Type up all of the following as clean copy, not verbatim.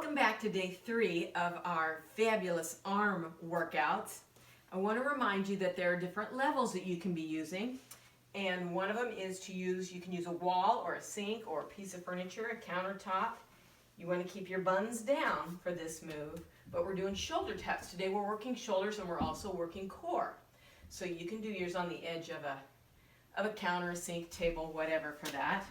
Welcome back to day 3 of our fabulous arm workouts. I want to remind you that there are different levels that you can be using, and one of them is you can use a wall or a sink or a piece of furniture, a countertop. You want to keep your buns down for this move, but we're doing shoulder taps. Today we're working shoulders and we're also working core. So you can do yours on the edge of a counter, a sink, table, whatever for that.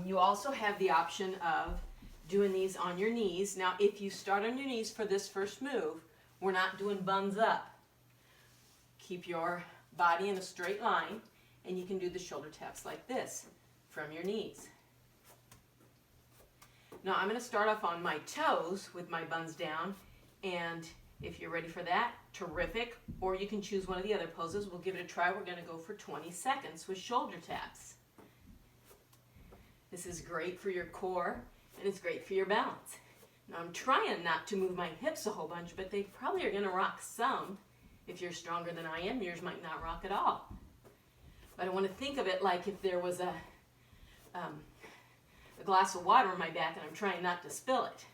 You also have the option of doing these on your knees. Now, if you start on your knees for this first move, we're not doing buns up. Keep your body in a straight line, and you can do the shoulder taps like this from your knees. Now, I'm going to start off on my toes with my buns down, and if you're ready for that, terrific. Or you can choose one of the other poses. We'll give it a try. We're going to go for 20 seconds with shoulder taps. This is great for your core, and it's great for your balance. Now I'm trying not to move my hips a whole bunch, but they probably are going to rock some. If you're stronger than I am, yours might not rock at all. But I want to think of it like if there was a glass of water on my back and I'm trying not to spill it.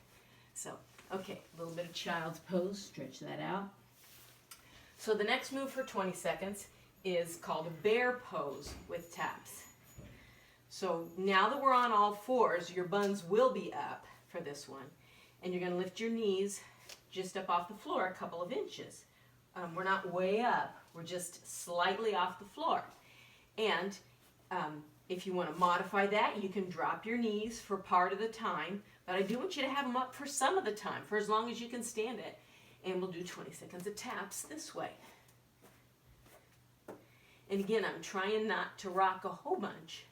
So, okay, a little bit of child's pose, stretch that out. So the next move for 20 seconds is called a bear pose with taps. So now that we're on all fours, your buns will be up for this one. And you're going to lift your knees just up off the floor a couple of inches. We're not way up. We're just slightly off the floor. And if you want to modify that, you can drop your knees for part of the time. But I do want you to have them up for some of the time, for as long as you can stand it. And we'll do 20 seconds of taps this way. And again, I'm trying not to rock a whole bunch.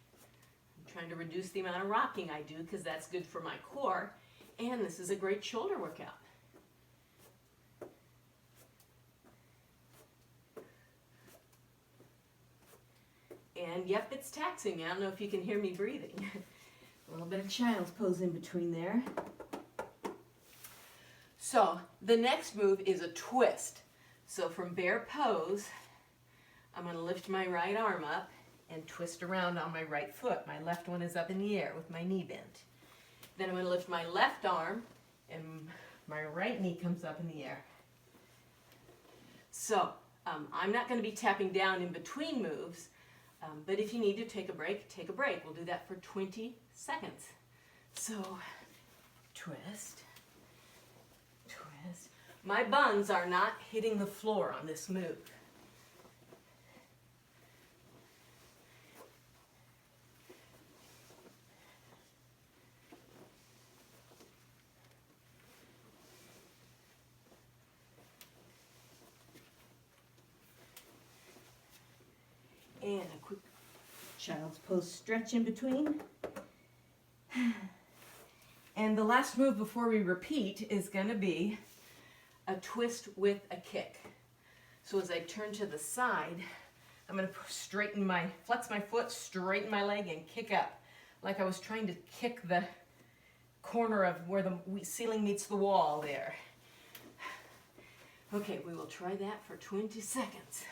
Trying to reduce the amount of rocking I do because that's good for my core, and this is a great shoulder workout. And yep, it's taxing me. I don't know if you can hear me breathing. A little bit of child's pose in between there. So the next move is a twist. So from bear pose, I'm going to lift my right arm up and twist around on my right foot. My left one is up in the air with my knee bent. Then I'm going to lift my left arm and my right knee comes up in the air. So I'm not going to be tapping down in between moves, but if you need to take a break, take a break. We'll do that for 20 seconds. So twist, twist. My buns are not hitting the floor on this move. And a quick child's pose stretch in between. And the last move before we repeat is going to be a twist with a kick. So as I turn to the side, I'm going to flex my foot, straighten my leg, and kick up. Like I was trying to kick the corner of where the ceiling meets the wall there. Okay, we will try that for 20 seconds.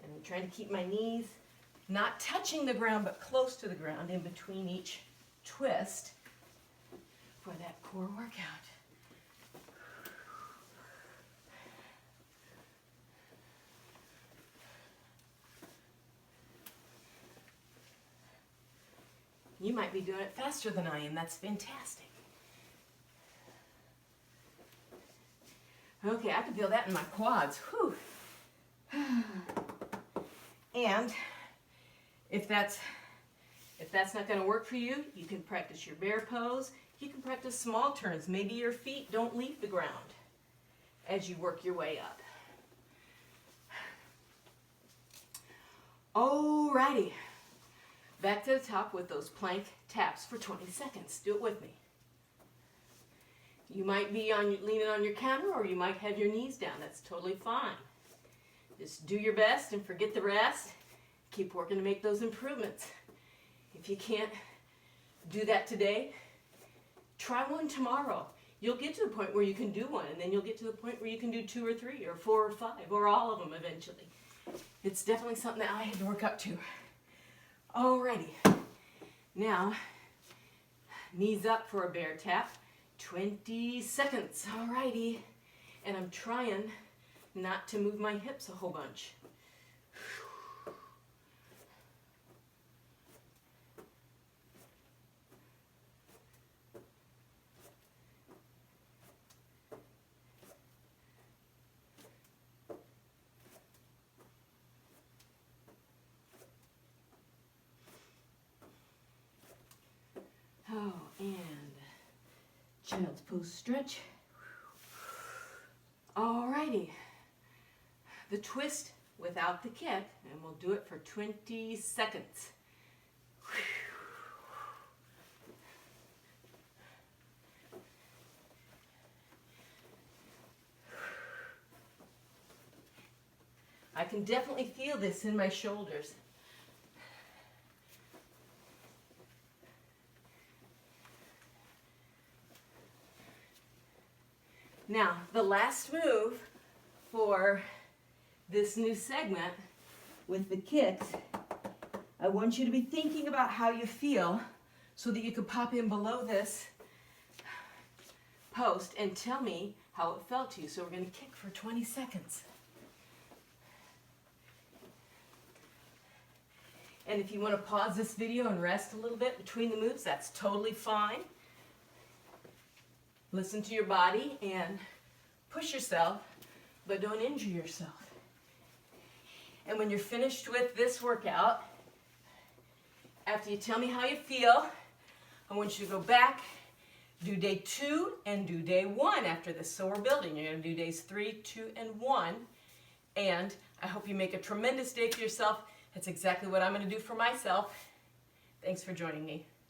And I'm trying to keep my knees not touching the ground, but close to the ground in between each twist for that core workout. You might be doing it faster than I am. That's fantastic. Okay, I can feel that in my quads. Whew. And if that's not going to work for you, you can practice your bear pose. You can practice small turns. Maybe your feet don't leave the ground as you work your way up. Alrighty. Back to the top with those plank taps for 20 seconds. Do it with me. You might be leaning on your counter, or you might have your knees down. That's totally fine. Just do your best and forget the rest. Keep working to make those improvements. If you can't do that today, try one tomorrow. You'll get to the point where you can do one, and then you'll get to the point where you can do 2 or 3 or 4 or 5 or all of them eventually. It's definitely something that I had to work up to. Alrighty. Now, knees up for a bear tap. 20 seconds, alrighty. And I'm trying not to move my hips a whole bunch. Oh, and child's pose stretch. Alrighty. The twist without the kick, and we'll do it for 20 seconds. I can definitely feel this in my shoulders. Now, the last move for this new segment with the kicks, I want you to be thinking about how you feel so that you can pop in below this post and tell me how it felt to you. So we're going to kick for 20 seconds. And if you want to pause this video and rest a little bit between the moves, that's totally fine. Listen to your body and push yourself, but don't injure yourself. And when you're finished with this workout, after you tell me how you feel, I want you to go back, do day 2 and do day 1 after this. So we're building. You're going to do days 3, 2, and 1. And I hope you make a tremendous day for yourself. That's exactly what I'm going to do for myself. Thanks for joining me.